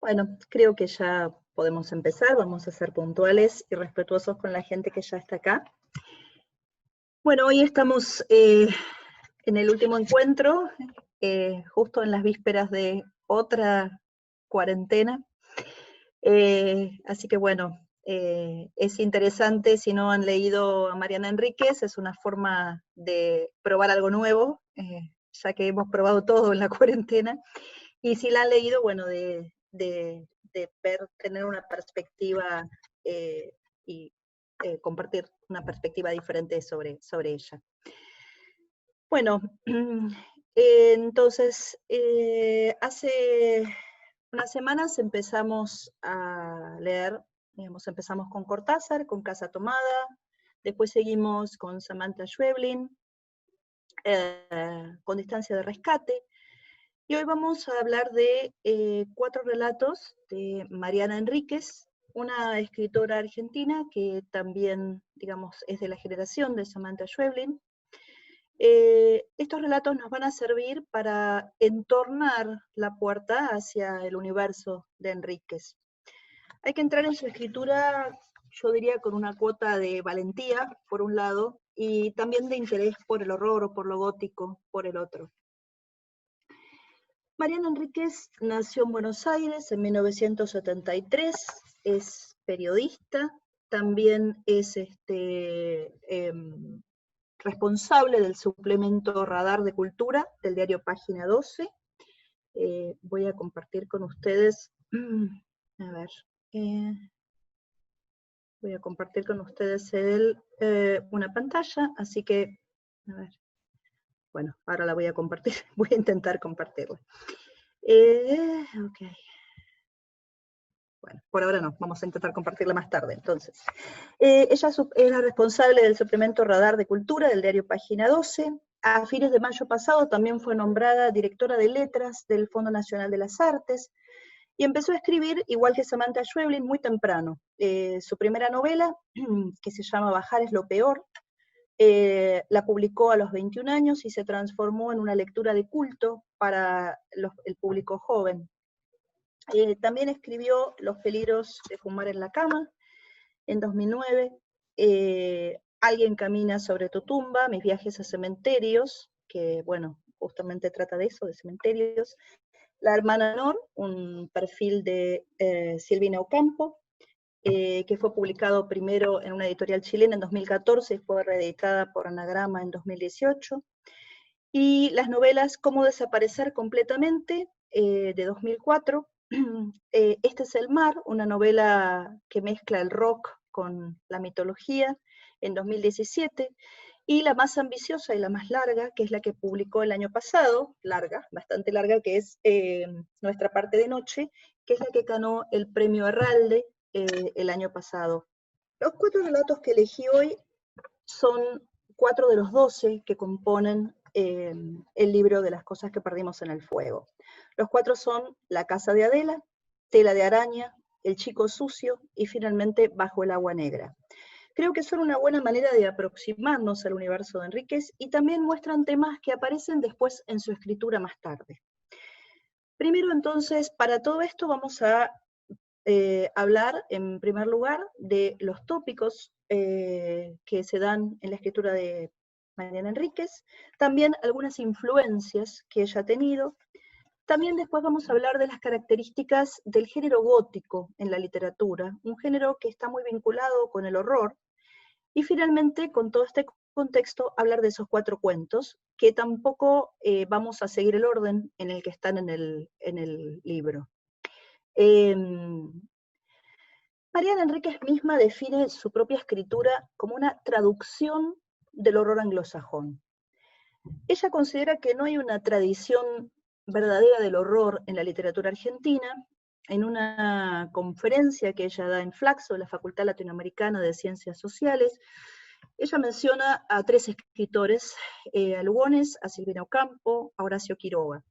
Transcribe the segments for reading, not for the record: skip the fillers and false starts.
Bueno, creo que ya podemos empezar, vamos a ser puntuales y respetuosos con la gente que ya está acá. Bueno, hoy estamos en el último encuentro, justo en las vísperas de otra cuarentena. Así que bueno, es interesante, si no han leído a Mariana Enríquez, es una forma de probar algo nuevo, ya que hemos probado todo en la cuarentena. Y si la han leído, bueno, de tener una perspectiva y compartir una perspectiva diferente sobre ella. Bueno, entonces, hace unas semanas empezamos a leer, digamos, empezamos con Cortázar, con Casa Tomada, después seguimos con Samantha Schweblin, con Distancia de Rescate, y hoy vamos a hablar de 4 relatos de Mariana Enríquez, una escritora argentina que también, digamos, es de la generación de Samantha Schweblin. Estos relatos nos van a servir para entornar la puerta hacia el universo de Enríquez. Hay que entrar en su escritura, yo diría, con una cuota de valentía, por un lado, y también de interés por el horror o por lo gótico, por el otro. Mariana Enríquez nació en Buenos Aires en 1973, es periodista, también es responsable del suplemento Radar de Cultura del diario Página 12. Voy a compartir con ustedes, a ver, voy a compartir con ustedes una pantalla, así que, a ver, bueno, ahora la voy a compartir, voy a intentar compartirla. Ok. Bueno, por ahora no, vamos a intentar compartirla más tarde, entonces. Ella es la responsable del suplemento Radar de Cultura del diario Página 12. A fines de mayo pasado también fue nombrada directora de letras del Fondo Nacional de las Artes, y empezó a escribir, igual que Samantha Schweblin, muy temprano. Su primera novela, que se llama Bajar es lo peor, la publicó a los 21 años y se transformó en una lectura de culto para el público joven. También escribió Los peligros de fumar en la cama, en 2009, Alguien camina sobre tu tumba, Mis viajes a cementerios, que bueno, justamente trata de eso, de cementerios. La hermana Nor, un perfil de Silvina Ocampo, que fue publicado primero en una editorial chilena en 2014 y fue reeditada por Anagrama en 2018. Y las novelas Cómo desaparecer completamente, de 2004, Este es el mar, una novela que mezcla el rock con la mitología, en 2017, y la más ambiciosa y la más larga, que es la que publicó el año pasado, larga, bastante larga, que es Nuestra parte de noche, que es la que ganó el premio Herralde el año pasado. Los 4 relatos que elegí hoy son 4 de los 12 que componen el libro de las cosas que perdimos en el fuego. Los 4 son La casa de Adela, Tela de araña, El chico sucio y finalmente Bajo el agua negra. Creo que son una buena manera de aproximarnos al universo de Enríquez y también muestran temas que aparecen después en su escritura más tarde. Primero entonces, para todo esto vamos a hablar en primer lugar de los tópicos que se dan en la escritura de Mariana Enríquez, también algunas influencias que ella ha tenido. También después vamos a hablar de las características del género gótico en la literatura, un género que está muy vinculado con el horror, y finalmente, con todo este contexto, hablar de esos 4 cuentos, que tampoco vamos a seguir el orden en el que están en el libro. Mariana Enríquez misma define su propia escritura como una traducción del horror anglosajón. Ella considera que no hay una tradición verdadera del horror en la literatura argentina. En una conferencia que ella da en Flaxo, la Facultad Latinoamericana de Ciencias Sociales, ella menciona a 3 escritores, a Lugones, a Silvina Ocampo, a Horacio Quiroga.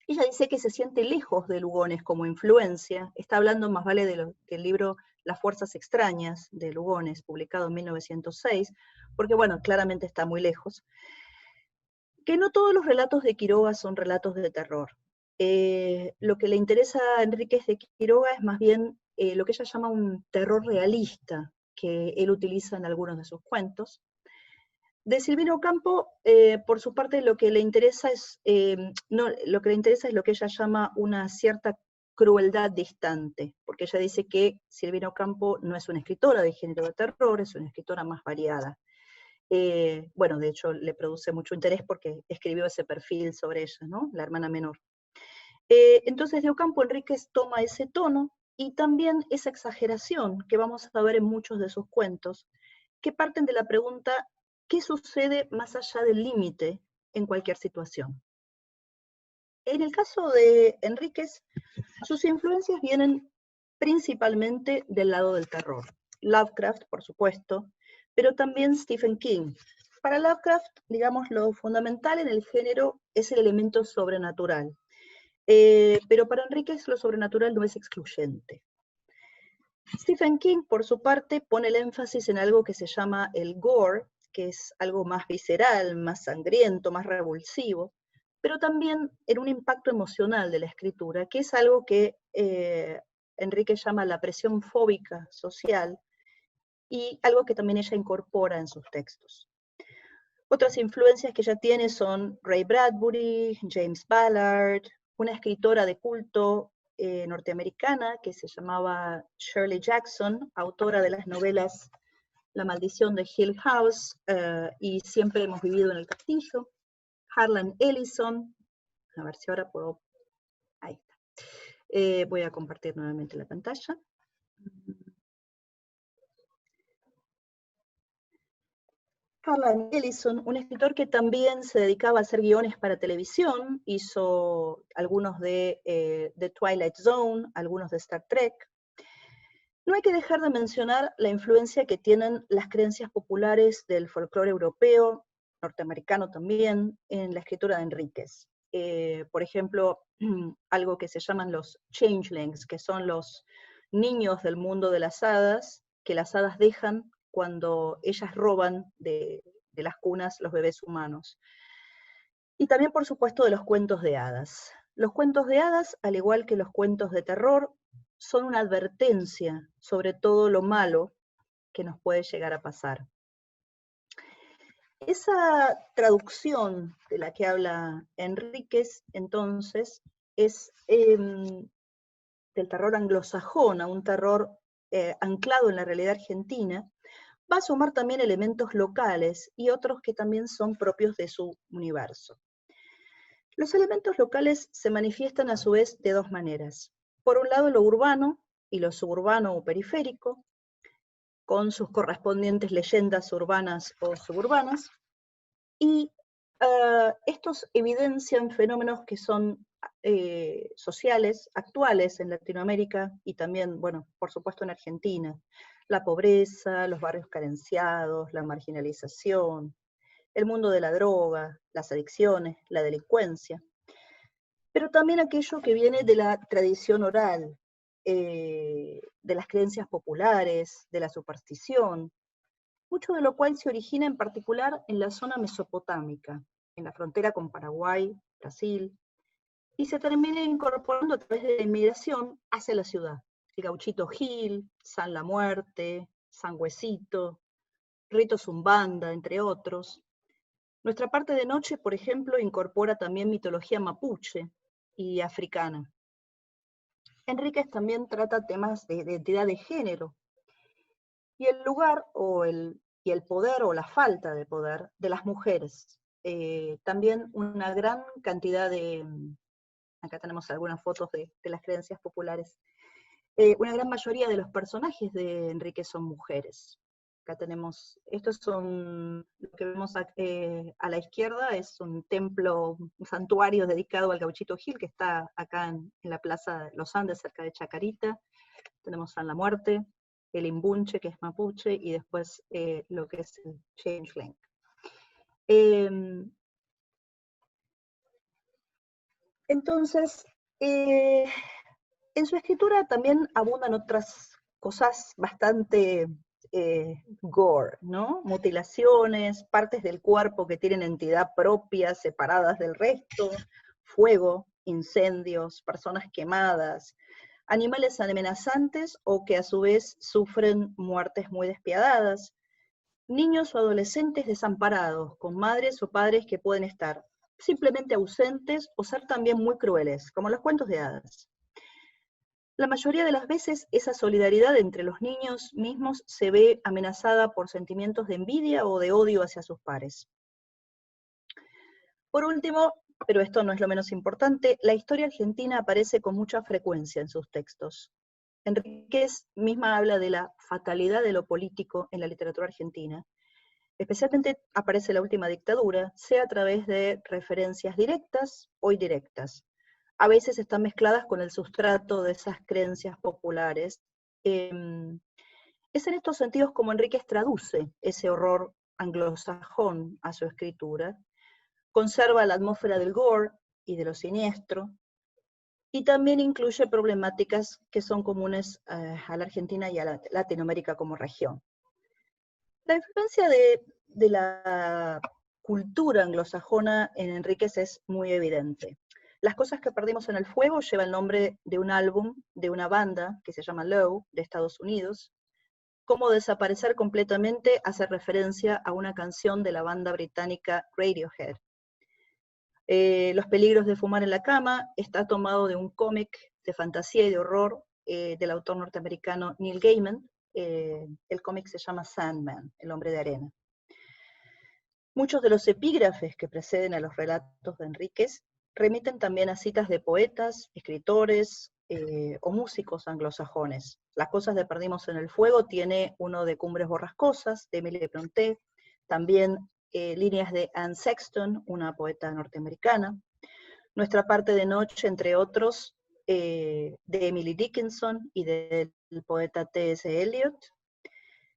Ella dice que se siente lejos de Lugones como influencia, está hablando más vale del libro Las fuerzas extrañas de Lugones, publicado en 1906, porque bueno, claramente está muy lejos. Que no todos los relatos de Quiroga son relatos de terror. lo que le interesa a Enríquez de Quiroga es más bien lo que ella llama un terror realista, que él utiliza en algunos de sus cuentos. De Silvina Ocampo, por su parte, lo que le interesa es lo que ella llama una cierta crueldad distante, porque ella dice que Silvina Ocampo no es una escritora de género de terror, es una escritora más variada. Bueno, de hecho, le produce mucho interés porque escribió ese perfil sobre ella, ¿no? La hermana menor. Entonces, de Ocampo Enríquez toma ese tono y también esa exageración que vamos a ver en muchos de sus cuentos, que parten de la pregunta: ¿qué sucede más allá del límite en cualquier situación? En el caso de Enríquez, sus influencias vienen principalmente del lado del terror. Lovecraft, por supuesto, pero también Stephen King. Para Lovecraft, digamos, lo fundamental en el género es el elemento sobrenatural. Pero para Enríquez lo sobrenatural no es excluyente. Stephen King, por su parte, pone el énfasis en algo que se llama el gore, que es algo más visceral, más sangriento, más revulsivo, pero también en un impacto emocional de la escritura, que es algo que Enrique llama la presión fóbica social, y algo que también ella incorpora en sus textos. Otras influencias que ella tiene son Ray Bradbury, James Ballard, una escritora de culto norteamericana que se llamaba Shirley Jackson, autora de las novelas La maldición de Hill House y Siempre hemos vivido en el castillo, Harlan Ellison, a ver si ahora puedo, ahí está. Voy a compartir nuevamente la pantalla. Harlan Ellison, un escritor que también se dedicaba a hacer guiones para televisión, hizo algunos de The Twilight Zone, algunos de Star Trek. No hay que dejar de mencionar la influencia que tienen las creencias populares del folclore europeo, norteamericano también, en la escritura de Enríquez. Por ejemplo, algo que se llaman los changelings, que son los niños del mundo de las hadas, que las hadas dejan cuando ellas roban de las cunas los bebés humanos. Y también, por supuesto, de los cuentos de hadas. Los cuentos de hadas, al igual que los cuentos de terror, son una advertencia sobre todo lo malo que nos puede llegar a pasar. Esa traducción de la que habla Enríquez, entonces, es del terror anglosajón a un terror anclado en la realidad argentina, va a sumar también elementos locales y otros que también son propios de su universo. Los elementos locales se manifiestan a su vez de dos maneras. Por un lado, lo urbano y lo suburbano o periférico, con sus correspondientes leyendas urbanas o suburbanas, y estos evidencian fenómenos que son sociales, actuales en Latinoamérica y también, bueno, por supuesto en Argentina. La pobreza, los barrios carenciados, la marginalización, el mundo de la droga, las adicciones, la delincuencia, pero también aquello que viene de la tradición oral, de las creencias populares, de la superstición, mucho de lo cual se origina en particular en la zona mesopotámica, en la frontera con Paraguay, Brasil, y se termina incorporando a través de la inmigración hacia la ciudad. El Gauchito Gil, San La Muerte, San Huesito, Rito Zumbanda, entre otros. Nuestra parte de noche, por ejemplo, incorpora también mitología mapuche y africana. Enríquez también trata temas de identidad de género, y el lugar y el poder o la falta de poder de las mujeres. También una gran cantidad de, acá tenemos algunas fotos de las creencias populares, una gran mayoría de los personajes de Enríquez son mujeres. Acá tenemos, estos son, lo que vemos a la izquierda es un templo, un santuario dedicado al Gauchito Gil, que está acá en la Plaza de los Andes, cerca de Chacarita. Tenemos San La Muerte, el Imbunche, que es mapuche, y después lo que es el changeling. Entonces, en su escritura también abundan otras cosas bastante gore, ¿no? Mutilaciones, partes del cuerpo que tienen entidad propia, separadas del resto, fuego, incendios, personas quemadas, animales amenazantes o que a su vez sufren muertes muy despiadadas, niños o adolescentes desamparados, con madres o padres que pueden estar simplemente ausentes o ser también muy crueles, como los cuentos de hadas. La mayoría de las veces esa solidaridad entre los niños mismos se ve amenazada por sentimientos de envidia o de odio hacia sus pares. Por último, pero esto no es lo menos importante, la historia argentina aparece con mucha frecuencia en sus textos. Enríquez misma habla de la fatalidad de lo político en la literatura argentina. Especialmente aparece la última dictadura, sea a través de referencias directas o indirectas. A veces están mezcladas con el sustrato de esas creencias populares. Es en estos sentidos como Enríquez traduce ese horror anglosajón a su escritura, conserva la atmósfera del gore y de lo siniestro, y también incluye problemáticas que son comunes a la Argentina y a la Latinoamérica como región. La influencia de la cultura anglosajona en Enríquez es muy evidente. Las cosas que perdimos en el fuego lleva el nombre de un álbum de una banda que se llama Low, de Estados Unidos. Cómo desaparecer completamente hace referencia a una canción de la banda británica Radiohead. Los peligros de fumar en la cama está tomado de un cómic de fantasía y de horror del autor norteamericano Neil Gaiman. El cómic se llama Sandman, el hombre de arena. Muchos de los epígrafes que preceden a los relatos de Enríquez remiten también a citas de poetas, escritores o músicos anglosajones. Las cosas de Perdimos en el fuego tiene uno de Cumbres borrascosas, de Emily Brontë, también líneas de Anne Sexton, una poeta norteamericana. Nuestra parte de noche, entre otros, de Emily Dickinson y del poeta T.S. Eliot.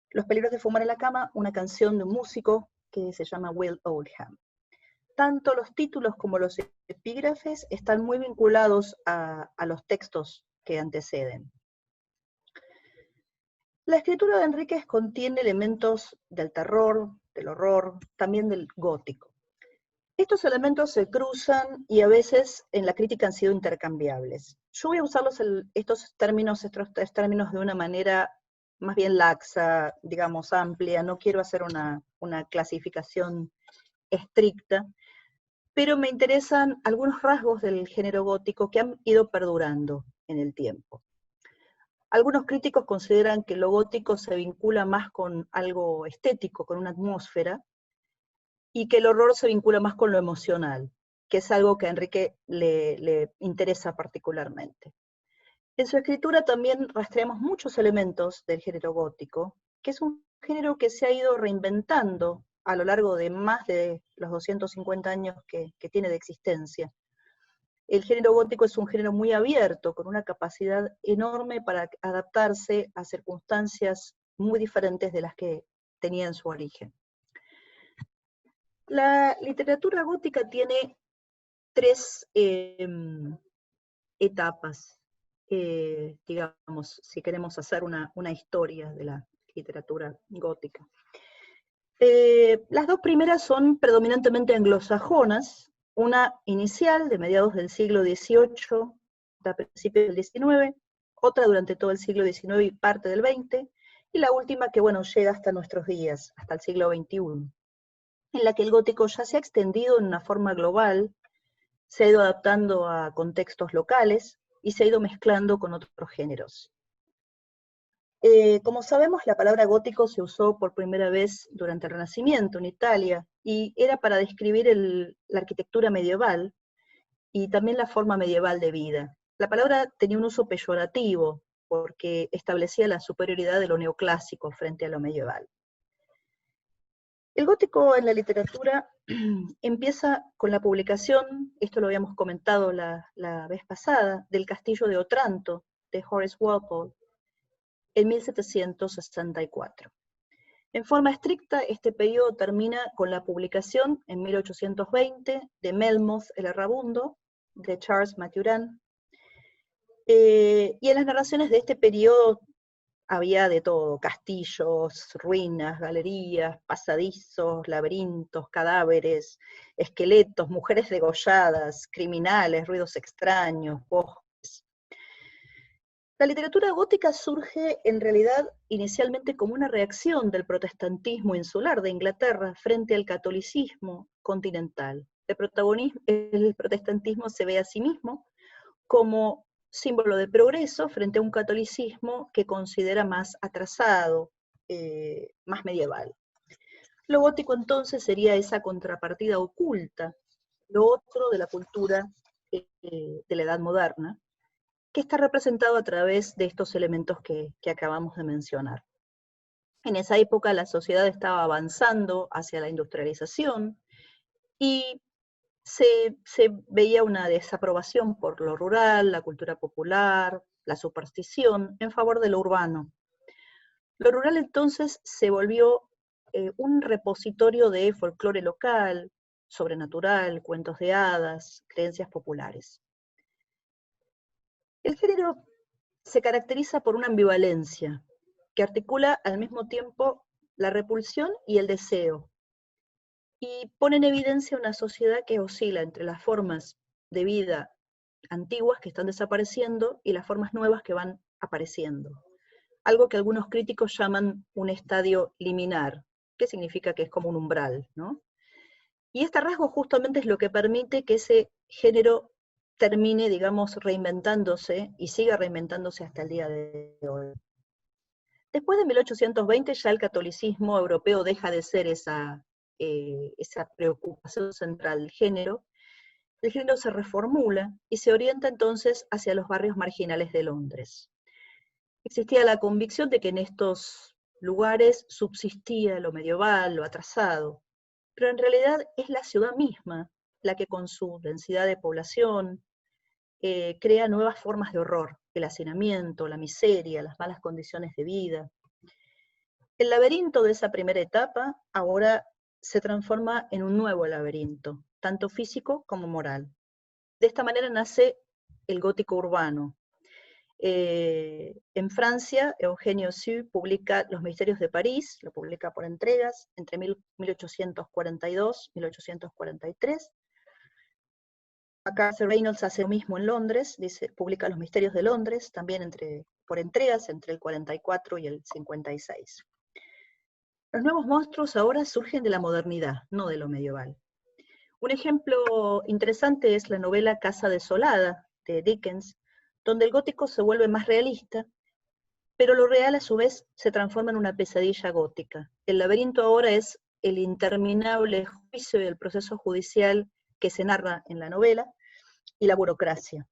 Los peligros de fumar en la cama, una canción de un músico que se llama Will Oldham. Tanto los títulos como los epígrafes están muy vinculados a los textos que anteceden. La escritura de Enríquez contiene elementos del terror, del horror, también del gótico. Estos elementos se cruzan y a veces en la crítica han sido intercambiables. Yo voy a usar estos términos de una manera más bien laxa, digamos amplia, no quiero hacer una clasificación estricta, pero me interesan algunos rasgos del género gótico que han ido perdurando en el tiempo. Algunos críticos consideran que lo gótico se vincula más con algo estético, con una atmósfera, y que el horror se vincula más con lo emocional, que es algo que a Enrique le interesa particularmente. En su escritura también rastreamos muchos elementos del género gótico, que es un género que se ha ido reinventando a lo largo de más de los 250 años que tiene de existencia. El género gótico es un género muy abierto, con una capacidad enorme para adaptarse a circunstancias muy diferentes de las que tenía en su origen. La literatura gótica tiene tres etapas, digamos, si queremos hacer una historia de la literatura gótica. Las dos primeras son predominantemente anglosajonas, una inicial de mediados del siglo XVIII hasta principios del XIX, otra durante todo el siglo XIX y parte del XX, y la última que, bueno, llega hasta nuestros días, hasta el siglo XXI, en la que el gótico ya se ha extendido en una forma global, se ha ido adaptando a contextos locales y se ha ido mezclando con otros géneros. Como sabemos, la palabra gótico se usó por primera vez durante el Renacimiento en Italia, y era para describir la arquitectura medieval y también la forma medieval de vida. La palabra tenía un uso peyorativo, porque establecía la superioridad de lo neoclásico frente a lo medieval. El gótico en la literatura empieza con la publicación, esto lo habíamos comentado la vez pasada, del Castillo de Otranto, de Horace Walpole, en 1764. En forma estricta, este periodo termina con la publicación, en 1820, de Melmoth el Errabundo, de Charles Maturin, y en las narraciones de este periodo había de todo: castillos, ruinas, galerías, pasadizos, laberintos, cadáveres, esqueletos, mujeres degolladas, criminales, ruidos extraños, bosques. La literatura gótica surge en realidad inicialmente como una reacción del protestantismo insular de Inglaterra frente al catolicismo continental. El protestantismo se ve a sí mismo como símbolo de progreso frente a un catolicismo que considera más atrasado, más medieval. Lo gótico entonces sería esa contrapartida oculta, lo otro de la cultura de la Edad Moderna, que está representado a través de estos elementos que acabamos de mencionar. En esa época la sociedad estaba avanzando hacia la industrialización y se veía una desaprobación por lo rural, la cultura popular, la superstición, en favor de lo urbano. Lo rural entonces se volvió un repositorio de folclore local, sobrenatural, cuentos de hadas, creencias populares. El género se caracteriza por una ambivalencia que articula al mismo tiempo la repulsión y el deseo, y pone en evidencia una sociedad que oscila entre las formas de vida antiguas que están desapareciendo y las formas nuevas que van apareciendo. Algo que algunos críticos llaman un estadio liminar, que significa que es como un umbral, ¿no? Y este rasgo justamente es lo que permite que ese género termine, digamos, reinventándose y siga reinventándose hasta el día de hoy. Después de 1820 ya el catolicismo europeo deja de ser esa preocupación central del género. El género se reformula y se orienta entonces hacia los barrios marginales de Londres. Existía la convicción de que en estos lugares subsistía lo medieval, lo atrasado, pero en realidad es la ciudad misma la que con su densidad de población crea nuevas formas de horror: el hacinamiento, la miseria, las malas condiciones de vida. El laberinto de esa primera etapa ahora se transforma en un nuevo laberinto, tanto físico como moral. De esta manera nace el gótico urbano. En Francia, Eugenio Sue publica Los Misterios de París, lo publica por entregas, entre 1842 y 1843. Acá Reynolds hace lo mismo en Londres, publica Los Misterios de Londres, también por entregas, entre el 44 y el 56. Los nuevos monstruos ahora surgen de la modernidad, no de lo medieval. Un ejemplo interesante es la novela Casa Desolada, de Dickens, donde el gótico se vuelve más realista, pero lo real a su vez se transforma en una pesadilla gótica. El laberinto ahora es el interminable juicio y el proceso judicial que se narra en la novela, y la burocracia.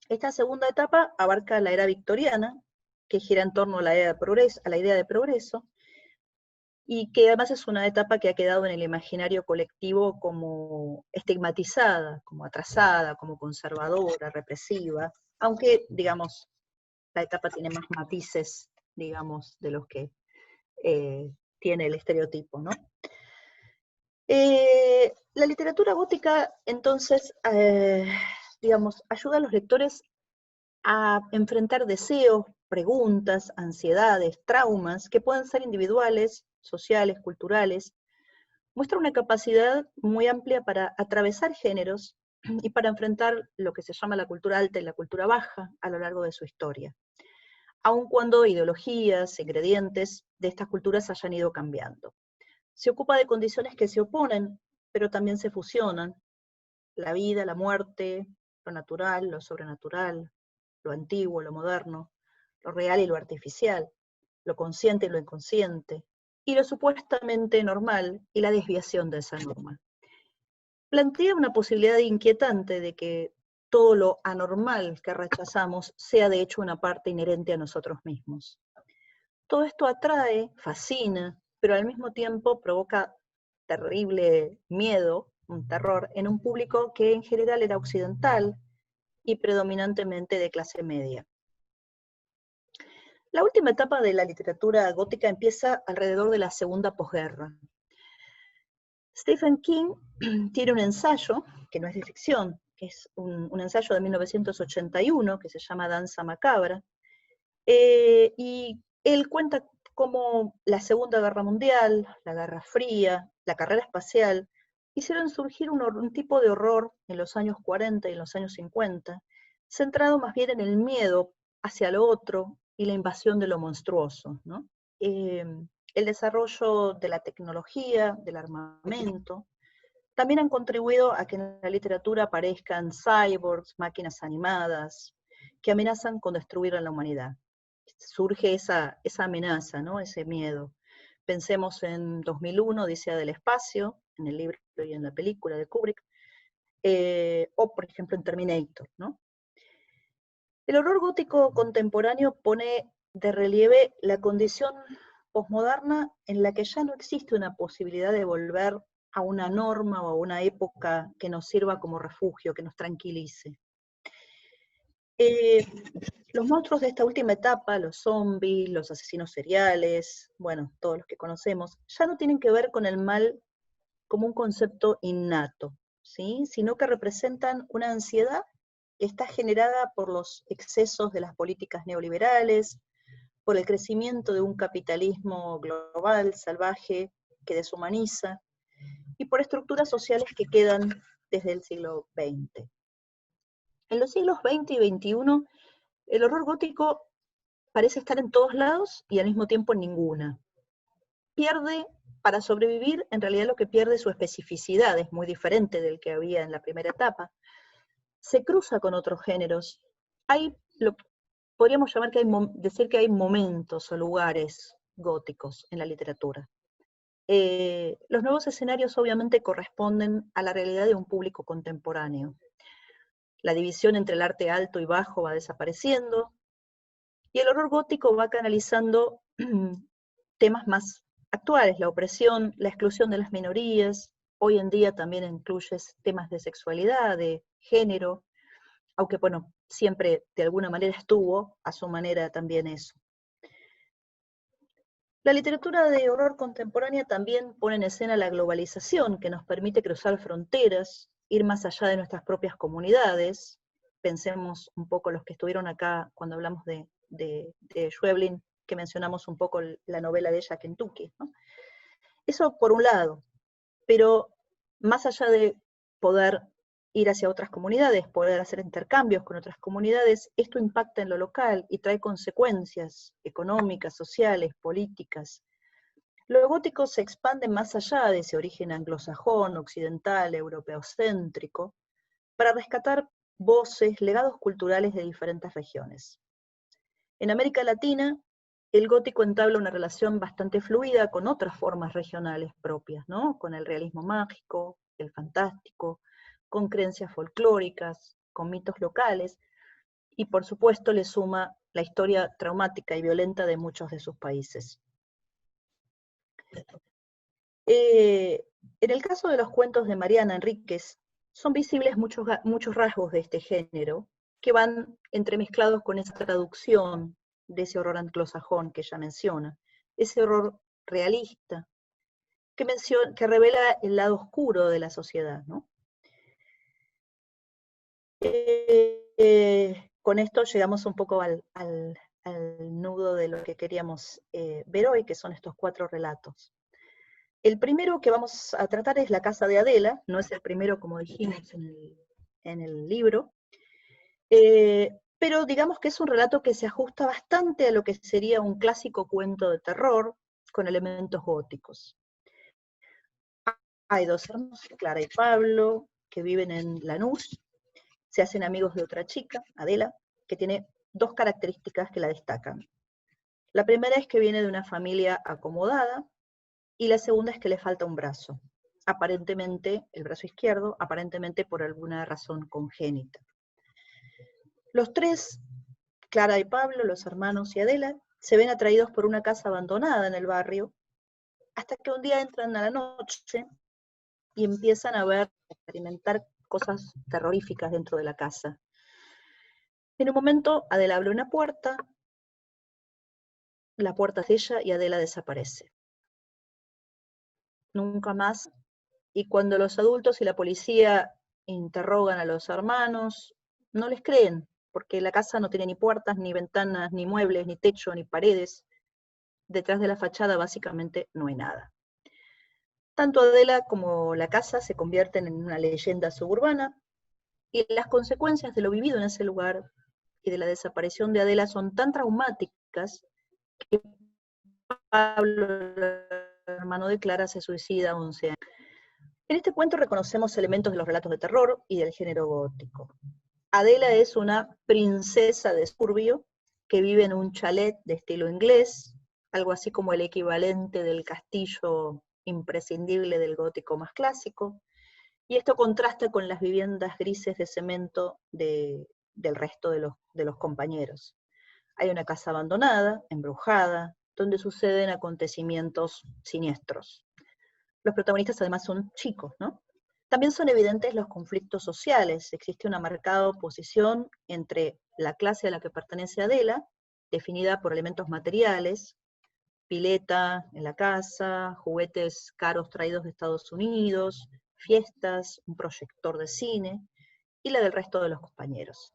Esta segunda etapa abarca la era victoriana, que gira en torno a la idea de progreso, y que además es una etapa que ha quedado en el imaginario colectivo como estigmatizada, como atrasada, como conservadora, represiva, aunque, digamos, la etapa tiene más matices, digamos, de los que tiene el estereotipo, ¿no? La literatura gótica, entonces, digamos, ayuda a los lectores a enfrentar deseos, preguntas, ansiedades, traumas, que pueden ser individuales, sociales, culturales. Muestra una capacidad muy amplia para atravesar géneros y para enfrentar lo que se llama la cultura alta y la cultura baja a lo largo de su historia, aun cuando ideologías, ingredientes de estas culturas hayan ido cambiando. Se ocupa de condiciones que se oponen, pero también se fusionan: la vida, la muerte, lo natural, lo sobrenatural, lo antiguo, lo moderno, lo real y lo artificial, lo consciente y lo inconsciente, y lo supuestamente normal y la desviación de esa norma. Plantea una posibilidad inquietante de que todo lo anormal que rechazamos sea de hecho una parte inherente a nosotros mismos. Todo esto atrae, fascina, pero al mismo tiempo provoca terrible miedo, un terror, en un público que en general era occidental y predominantemente de clase media. La última etapa de la literatura gótica empieza alrededor de la segunda posguerra. Stephen King tiene un ensayo, que no es de ficción, que es un ensayo de 1981, que se llama Danza Macabra, Y él cuenta cómo la Segunda Guerra Mundial, la Guerra Fría, la carrera espacial, hicieron surgir un tipo de horror en los años 40 y en los años 50, centrado más bien en el miedo hacia lo otro y la invasión de lo monstruoso, ¿no? El desarrollo de la tecnología, del armamento, también han contribuido a que en la literatura aparezcan cyborgs, máquinas animadas, que amenazan con destruir a la humanidad. Surge esa amenaza, ¿no? Ese miedo. Pensemos en 2001, Odisea del Espacio, en el libro y en la película de Kubrick, o por ejemplo en Terminator, ¿no? El horror gótico contemporáneo pone de relieve la condición posmoderna en la que ya no existe una posibilidad de volver a una norma o a una época que nos sirva como refugio, que nos tranquilice. Los monstruos de esta última etapa, los zombies, los asesinos seriales, bueno, todos los que conocemos, ya no tienen que ver con el mal como un concepto innato, ¿sí? Sino que representan una ansiedad que está generada por los excesos de las políticas neoliberales, por el crecimiento de un capitalismo global, salvaje, que deshumaniza, y por estructuras sociales que quedan desde el siglo XX. En los siglos XX y XXI, el horror gótico parece estar en todos lados y al mismo tiempo en ninguna. Pierde, para sobrevivir, en realidad lo que pierde es su especificidad, es muy diferente del que había en la primera etapa. Se cruza con otros géneros. Podríamos llamar decir que hay momentos o lugares góticos en la literatura. Los nuevos escenarios obviamente corresponden a la realidad de un público contemporáneo. La división entre el arte alto y bajo va desapareciendo, y el horror gótico va canalizando temas más actuales, la opresión, la exclusión de las minorías. Hoy en día también incluye temas de sexualidad, de género, aunque bueno, siempre de alguna manera estuvo a su manera también eso. La literatura de horror contemporánea también pone en escena la globalización, que nos permite cruzar fronteras, ir más allá de nuestras propias comunidades. Pensemos un poco los que estuvieron acá cuando hablamos de Schweblin, que mencionamos un poco la novela de ella, Kentucky, ¿no? Eso por un lado, pero más allá de poder ir hacia otras comunidades, poder hacer intercambios con otras comunidades, esto impacta en lo local y trae consecuencias económicas, sociales, políticas. Lo gótico se expande más allá de ese origen anglosajón, occidental, europeocéntrico, para rescatar voces, legados culturales de diferentes regiones. En América Latina, el gótico entabla una relación bastante fluida con otras formas regionales propias, ¿no? Con el realismo mágico, el fantástico, con creencias folclóricas, con mitos locales, y por supuesto le suma la historia traumática y violenta de muchos de sus países. En el caso de los cuentos de Mariana Enríquez, son visibles muchos rasgos de este género, que van entremezclados con esa traducción de ese horror anglosajón que ella menciona, ese horror realista, que revela el lado oscuro de la sociedad, ¿no? Con esto llegamos un poco al nudo de lo que queríamos ver hoy, que son estos 4 relatos. El primero que vamos a tratar es La casa de Adela, no es el primero como dijimos en el libro, pero digamos que es un relato que se ajusta bastante a lo que sería un clásico cuento de terror con elementos góticos. Hay 2 hermanos, Clara y Pablo, que viven en Lanús, se hacen amigos de otra chica, Adela, que tiene 2 características que la destacan. La primera es que viene de una familia acomodada, y la segunda es que le falta un brazo, aparentemente el brazo izquierdo, aparentemente por alguna razón congénita. Los 3, Clara y Pablo, los hermanos y Adela, se ven atraídos por una casa abandonada en el barrio, hasta que un día entran a la noche y empiezan a experimentar cosas terroríficas dentro de la casa. En un momento, Adela abre una puerta, la puerta es de ella y Adela desaparece. Nunca más. Y cuando los adultos y la policía interrogan a los hermanos, no les creen, porque la casa no tiene ni puertas, ni ventanas, ni muebles, ni techo, ni paredes. Detrás de la fachada básicamente no hay nada. Tanto Adela como la casa se convierten en una leyenda suburbana, y las consecuencias de lo vivido en ese lugar y de la desaparición de Adela son tan traumáticas que Pablo, el hermano de Clara, se suicida a 11 años. En este cuento reconocemos elementos de los relatos de terror y del género gótico. Adela es una princesa de suburbio que vive en un chalet de estilo inglés, algo así como el equivalente del castillo imprescindible del gótico más clásico, y esto contrasta con las viviendas grises de cemento del resto de los compañeros. Hay una casa abandonada, embrujada, donde suceden acontecimientos siniestros. Los protagonistas además son chicos, ¿no? También son evidentes los conflictos sociales. Existe una marcada oposición entre la clase a la que pertenece Adela, definida por elementos materiales, pileta en la casa, juguetes caros traídos de Estados Unidos, fiestas, un proyector de cine, y la del resto de los compañeros.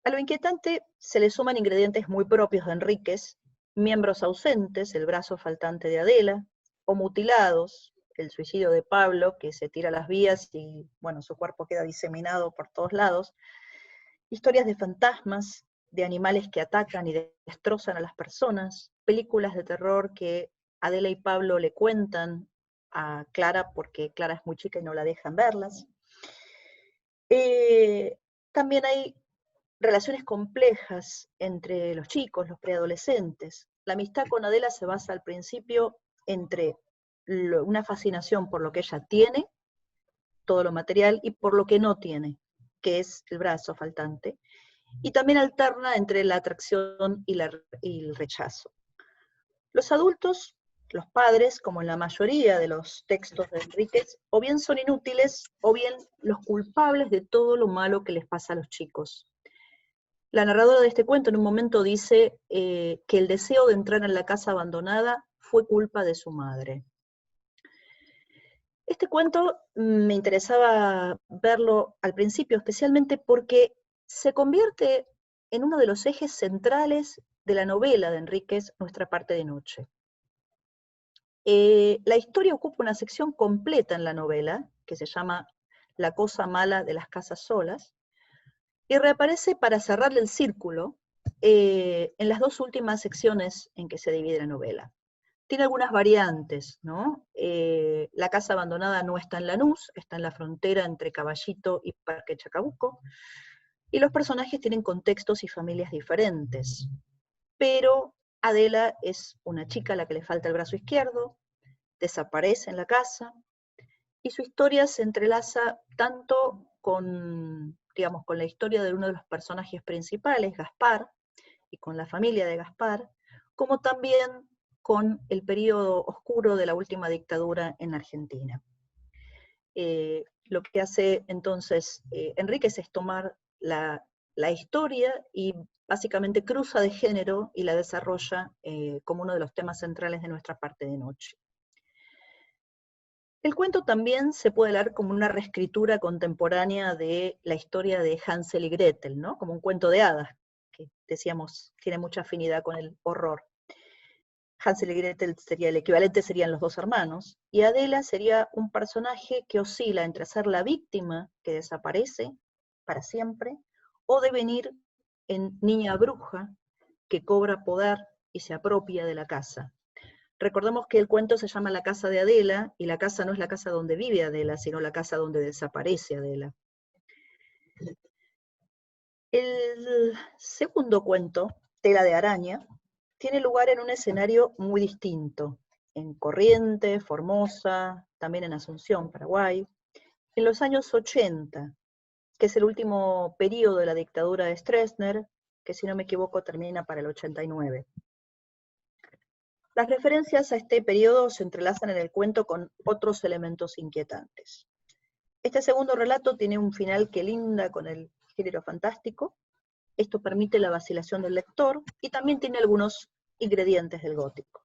A lo inquietante se le suman ingredientes muy propios de Enríquez, miembros ausentes, el brazo faltante de Adela, o mutilados, el suicidio de Pablo, que se tira a las vías y, bueno, su cuerpo queda diseminado por todos lados, historias de fantasmas, de animales que atacan y destrozan a las personas, películas de terror que Adela y Pablo le cuentan a Clara porque Clara es muy chica y no la dejan verlas. También hay relaciones complejas entre los chicos, los preadolescentes. La amistad con Adela se basa al principio entre una fascinación por lo que ella tiene, todo lo material, y por lo que no tiene, que es el brazo faltante, y también alterna entre la atracción y el rechazo. Los adultos, los padres, como en la mayoría de los textos de Enríquez, o bien son inútiles, o bien los culpables de todo lo malo que les pasa a los chicos. La narradora de este cuento en un momento dice que el deseo de entrar en la casa abandonada fue culpa de su madre. Este cuento me interesaba verlo al principio, especialmente porque se convierte en uno de los ejes centrales de la novela de Enríquez, Nuestra parte de noche. La historia ocupa una sección completa en la novela, que se llama La cosa mala de las casas solas, y reaparece para cerrarle el círculo en las dos últimas secciones en que se divide la novela. Tiene algunas variantes, ¿no? La casa abandonada no está en Lanús, está en la frontera entre Caballito y Parque Chacabuco, y los personajes tienen contextos y familias diferentes. Pero Adela es una chica a la que le falta el brazo izquierdo, desaparece en la casa, y su historia se entrelaza tanto con, digamos, con la historia de uno de los personajes principales, Gaspar, y con la familia de Gaspar, como también con el periodo oscuro de la última dictadura en Argentina. Lo que hace entonces Enríquez es tomar la historia y básicamente cruza de género y la desarrolla como uno de los temas centrales de Nuestra parte de noche. El cuento también se puede leer como una reescritura contemporánea de la historia de Hansel y Gretel, ¿no? Como un cuento de hadas, que decíamos tiene mucha afinidad con el horror. Hansel y Gretel sería el equivalente, serían los dos hermanos, y Adela sería un personaje que oscila entre ser la víctima que desaparece para siempre, o devenir en niña bruja que cobra poder y se apropia de la casa. Recordemos que el cuento se llama La casa de Adela, y la casa no es la casa donde vive Adela, sino la casa donde desaparece Adela. El segundo cuento, Tela de araña, tiene lugar en un escenario muy distinto, en Corrientes, Formosa, también en Asunción, Paraguay, en los años 80, que es el último periodo de la dictadura de Stroessner, que si no me equivoco termina para el 89. Las referencias a este periodo se entrelazan en el cuento con otros elementos inquietantes. Este segundo relato tiene un final que linda con el género fantástico. Esto permite la vacilación del lector y también tiene algunos ingredientes del gótico.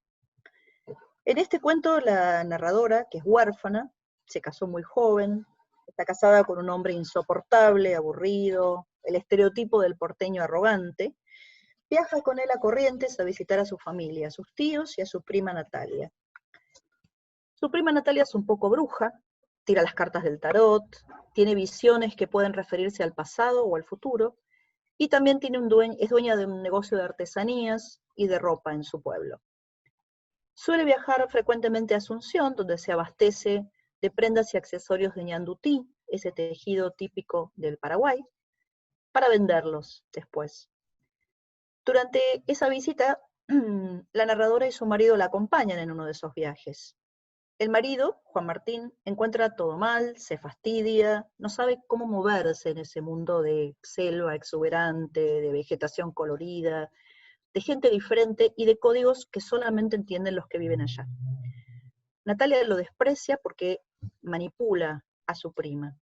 En este cuento la narradora, que es huérfana, se casó muy joven, está casada con un hombre insoportable, aburrido, el estereotipo del porteño arrogante, viaja con él a Corrientes a visitar a su familia, a sus tíos y a su prima Natalia. Su prima Natalia es un poco bruja, tira las cartas del tarot, tiene visiones que pueden referirse al pasado o al futuro, y también es dueña de un negocio de artesanías y de ropa en su pueblo. Suele viajar frecuentemente a Asunción, donde se abastece de prendas y accesorios de ñandutí, ese tejido típico del Paraguay, para venderlos después. Durante esa visita, la narradora y su marido la acompañan en uno de esos viajes. El marido, Juan Martín, encuentra todo mal, se fastidia, no sabe cómo moverse en ese mundo de selva exuberante, de vegetación colorida, de gente diferente y de códigos que solamente entienden los que viven allá. Natalia lo desprecia porque manipula a su prima.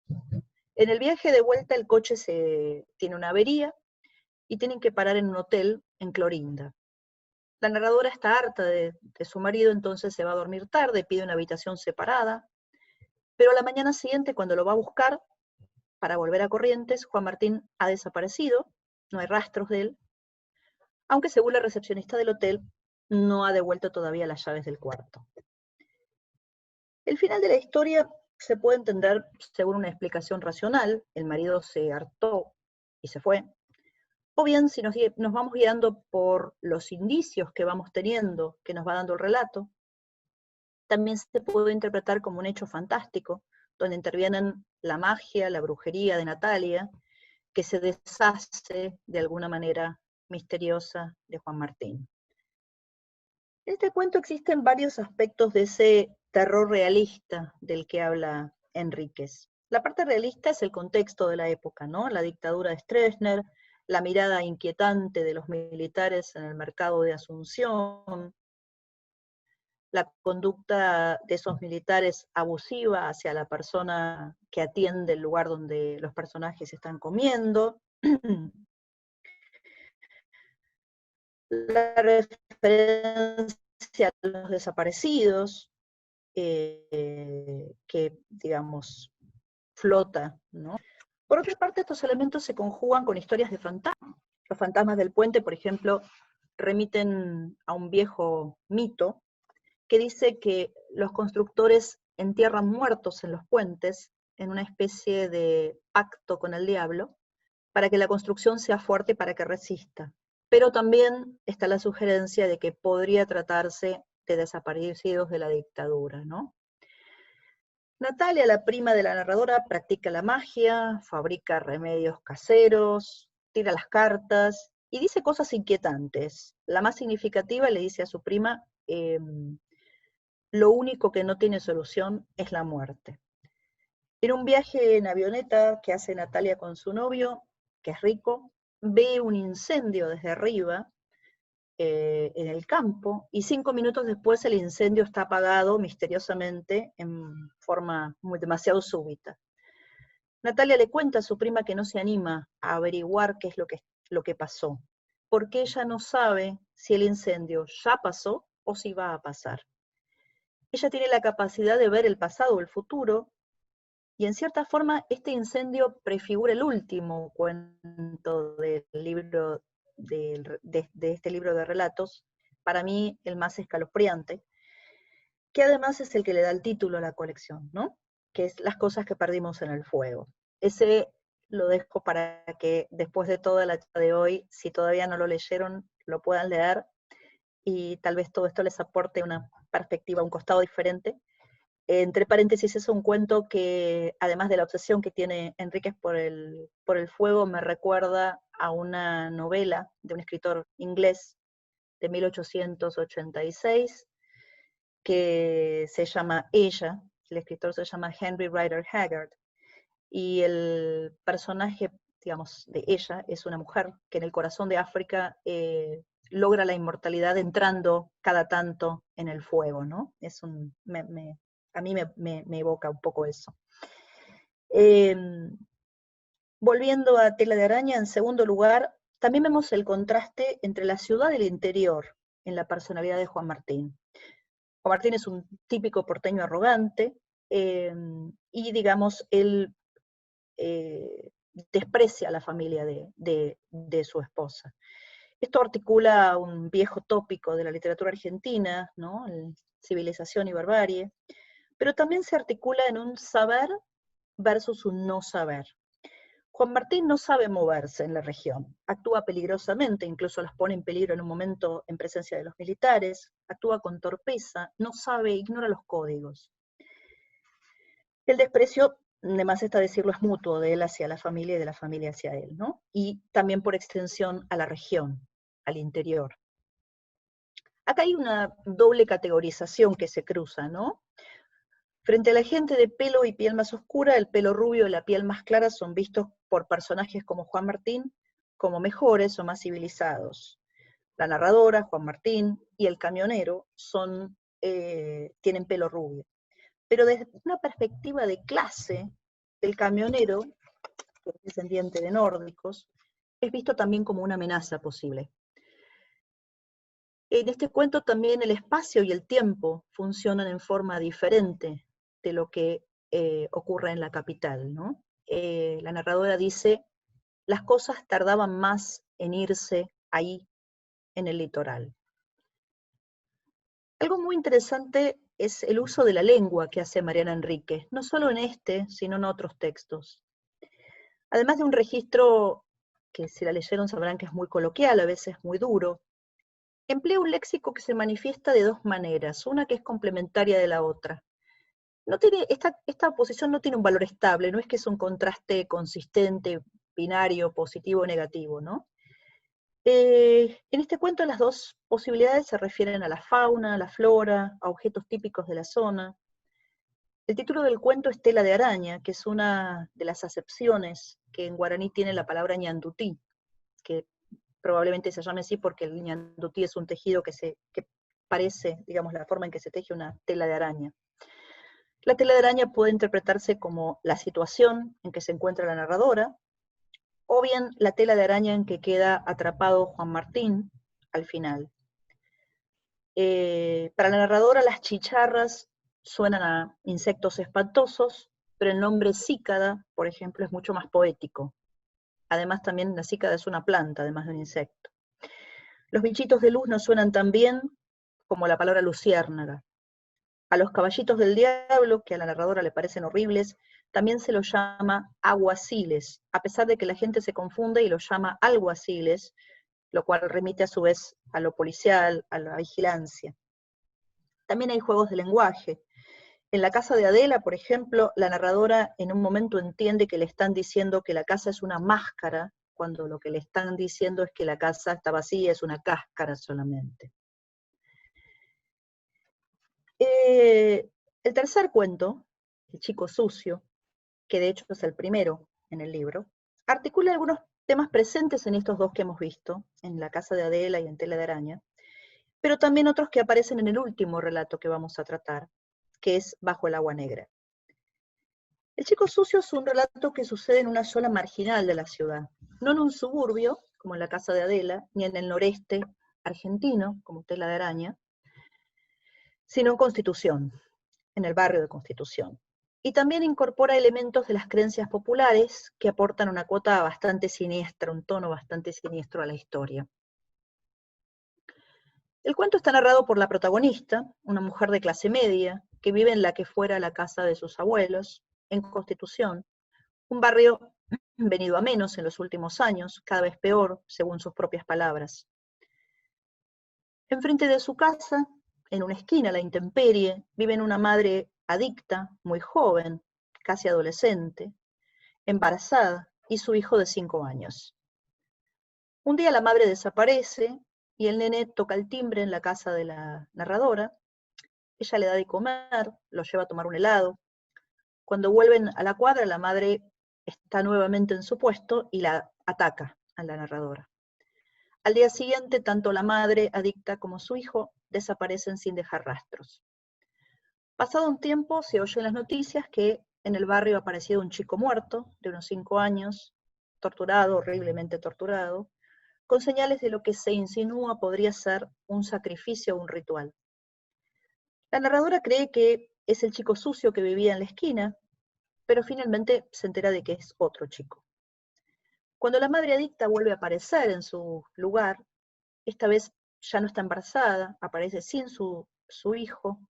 En el viaje de vuelta el coche tiene una avería y tienen que parar en un hotel en Clorinda. La narradora está harta de su marido, entonces se va a dormir tarde, pide una habitación separada, pero a la mañana siguiente, cuando lo va a buscar para volver a Corrientes, Juan Martín ha desaparecido, no hay rastros de él, aunque según la recepcionista del hotel, no ha devuelto todavía las llaves del cuarto. El final de la historia se puede entender según una explicación racional, el marido se hartó y se fue, o bien si nos vamos guiando por los indicios que vamos teniendo, que nos va dando el relato, también se puede interpretar como un hecho fantástico, donde intervienen la magia, la brujería de Natalia, que se deshace de alguna manera misteriosa de Juan Martín. En este cuento existen varios aspectos de ese terror realista del que habla Enríquez. La parte realista es el contexto de la época, ¿no? La dictadura de Stroessner, la mirada inquietante de los militares en el mercado de Asunción, la conducta de esos militares abusiva hacia la persona que atiende el lugar donde los personajes están comiendo, la referencia a los desaparecidos, que, digamos, flota, ¿no? Por otra parte, estos elementos se conjugan con historias de fantasmas. Los fantasmas del puente, por ejemplo, remiten a un viejo mito que dice que los constructores entierran muertos en los puentes en una especie de pacto con el diablo para que la construcción sea fuerte y para que resista. Pero también está la sugerencia de que podría tratarse de desaparecidos de la dictadura, ¿no? Natalia, la prima de la narradora, practica la magia, fabrica remedios caseros, tira las cartas y dice cosas inquietantes. La más significativa le dice a su prima, lo único que no tiene solución es la muerte. En un viaje en avioneta que hace Natalia con su novio, que es rico, ve un incendio desde arriba en el campo, y 5 minutos después el incendio está apagado misteriosamente en forma demasiado súbita. Natalia le cuenta a su prima que no se anima a averiguar qué es lo que pasó, porque ella no sabe si el incendio ya pasó o si va a pasar. Ella tiene la capacidad de ver el pasado o el futuro, y en cierta forma este incendio prefigura el último cuento del libro de este libro de relatos, para mí el más escalofriante, que además es el que le da el título a la colección, ¿no? Que es Las cosas que perdimos en el fuego. Ese lo dejo para que después de toda la charla de hoy, si todavía no lo leyeron, lo puedan leer, y tal vez todo esto les aporte una perspectiva, un costado diferente. Entre paréntesis, es un cuento que, además de la obsesión que tiene Enríquez por el fuego, me recuerda a una novela de un escritor inglés de 1886, que se llama Ella. El escritor se llama Henry Rider Haggard, y el personaje, digamos, de Ella es una mujer que en el corazón de África logra la inmortalidad entrando cada tanto en el fuego, ¿no? A mí me evoca un poco eso. Volviendo a Tela de Araña, en segundo lugar, también vemos el contraste entre la ciudad y el interior en la personalidad de Juan Martín. Juan Martín es un típico porteño arrogante, y digamos, él desprecia a la familia de su esposa. Esto articula un viejo tópico de la literatura argentina, ¿no? Civilización y barbarie, pero también se articula en un saber versus un no saber. Juan Martín no sabe moverse en la región, actúa peligrosamente, incluso las pone en peligro en un momento en presencia de los militares, actúa con torpeza, no sabe, ignora los códigos. El desprecio, de más está decirlo, es mutuo de él hacia la familia y de la familia hacia él, ¿no? Y también por extensión a la región, al interior. Acá hay una doble categorización que se cruza, ¿no? Frente a la gente de pelo y piel más oscura, el pelo rubio y la piel más clara son vistos por personajes como Juan Martín como mejores o más civilizados. La narradora, Juan Martín, y el camionero tienen pelo rubio. Pero desde una perspectiva de clase, el camionero, que es descendiente de nórdicos, es visto también como una amenaza posible. En este cuento también el espacio y el tiempo funcionan en forma diferente de lo que ocurre en la capital, ¿no? La narradora dice, las cosas tardaban más en irse ahí, en el litoral. Algo muy interesante es el uso de la lengua que hace Mariana Enríquez, no solo en este, sino en otros textos. Además de un registro que si la leyeron sabrán que es muy coloquial, a veces muy duro, emplea un léxico que se manifiesta de dos maneras, una que es complementaria de la otra. Esta oposición no tiene un valor estable, no es que es un contraste consistente, binario, positivo o negativo, ¿no? En este cuento las dos posibilidades se refieren a la fauna, a la flora, a objetos típicos de la zona. El título del cuento es Tela de araña, que es una de las acepciones que en guaraní tiene la palabra ñandutí, que probablemente se llame así porque el ñandutí es un tejido que parece, digamos, la forma en que se teje una tela de araña. La tela de araña puede interpretarse como la situación en que se encuentra la narradora, o bien la tela de araña en que queda atrapado Juan Martín al final. Para la narradora las chicharras suenan a insectos espantosos, pero el nombre cícada, por ejemplo, es mucho más poético. Además también la cícada es una planta, además de un insecto. Los bichitos de luz no suenan tan bien como la palabra luciérnaga. A los caballitos del diablo, que a la narradora le parecen horribles, también se los llama aguaciles, a pesar de que la gente se confunde y los llama alguaciles, lo cual remite a su vez a lo policial, a la vigilancia. También hay juegos de lenguaje. En la casa de Adela, por ejemplo, la narradora en un momento entiende que le están diciendo que la casa es una máscara, cuando lo que le están diciendo es que la casa está vacía, es una cáscara solamente. El tercer cuento, El chico sucio, que de hecho es el primero en el libro, articula algunos temas presentes en estos dos que hemos visto, en la casa de Adela y en Tela de araña, pero también otros que aparecen en el último relato que vamos a tratar, que es Bajo el agua negra. El chico sucio es un relato que sucede en una zona marginal de la ciudad, no en un suburbio, como en la casa de Adela, ni en el noreste argentino, como Tela de araña, sino en Constitución, en el barrio de Constitución. Y también incorpora elementos de las creencias populares que aportan una cuota bastante siniestra, un tono bastante siniestro a la historia. El cuento está narrado por la protagonista, una mujer de clase media, que vive en la que fuera la casa de sus abuelos, en Constitución, un barrio venido a menos en los últimos años, cada vez peor, según sus propias palabras. Enfrente de su casa, en una esquina, a la intemperie, viven una madre adicta, muy joven, casi adolescente, embarazada, y su hijo de 5 años. Un día la madre desaparece y el nene toca el timbre en la casa de la narradora. Ella le da de comer, lo lleva a tomar un helado. Cuando vuelven a la cuadra, la madre está nuevamente en su puesto y la ataca a la narradora. Al día siguiente, tanto la madre adicta como su hijo desaparecen sin dejar rastros. Pasado un tiempo, se oye en las noticias que en el barrio ha aparecido un chico muerto, de unos 5 años, torturado, horriblemente torturado, con señales de lo que se insinúa podría ser un sacrificio o un ritual. La narradora cree que es el chico sucio que vivía en la esquina, pero finalmente se entera de que es otro chico. Cuando la madre adicta vuelve a aparecer en su lugar, esta vez ya no está embarazada, aparece sin su hijo,